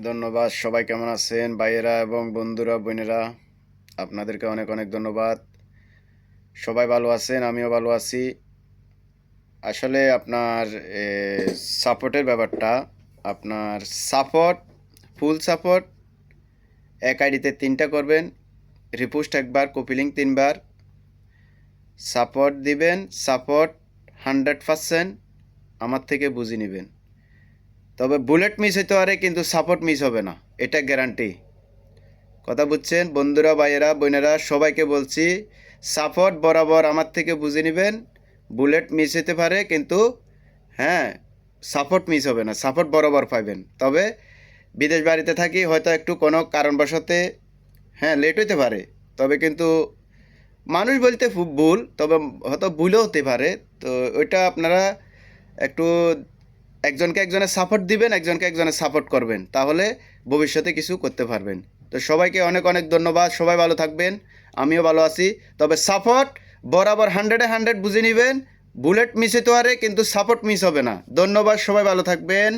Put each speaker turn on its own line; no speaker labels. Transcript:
ধন্যবাদ। সবাই কেমন আছেন ভাইয়েরা এবং বন্ধুরা বোনেরা? আপনাদেরকে অনেক অনেক ধন্যবাদ। সবাই ভালো আছেন, আমিও ভালো আছি। আসলে আপনার সাপোর্টের ব্যাপারটা, আপনার সাপোর্ট, ফুল সাপোর্ট এক আইডিতে 3টা করবেন, রিপোস্ট একবার, কপি লিঙ্ক 3বার, সাপোর্ট দিবেন। সাপোর্ট 100% আমার থেকে বুঝে নেবেন। তবে বুলেট মিস হতে পারে, কিন্তু সাপোর্ট মিস হবে না, এটা গ্যারান্টি। কথা বুঝছেন বন্ধুরা, ভাইয়েরা, বোনেরা? সবাইকে বলছি, সাপোর্ট বরাবর আমার থেকে বুঝে নেবেন। বুলেট মিস হতে পারে, কিন্তু হ্যাঁ, সাপোর্ট মিস হবে না, সাপোর্ট বরাবর পাইবেন। তবে বিদেশ বাড়িতে থাকি, হয়তো একটু কোনো কারণবশতে লেট হতে পারে, তবে কিন্তু মানুষ বলতে খুব ভুল, তবে হয়তো ভুলও হতে পারে। তো ওইটা আপনারা একটু একজনকে একজনের সাপোর্ট দিবেন, একজনকে একজনের সাপোর্ট করবেন, তাহলে ভবিষ্যতে কিছু করতে পারবেন। তো সবাইকে অনেক অনেক ধন্যবাদ। সবাই ভালো থাকবেন, আমিও ভালো আছি। তবে সাপোর্ট বরাবর 100-100 বুঝে নেবেন। বুলেট মিস হতে পারে, কিন্তু সাপোর্ট মিস হবে না। ধন্যবাদ, সবাই ভালো থাকবেন।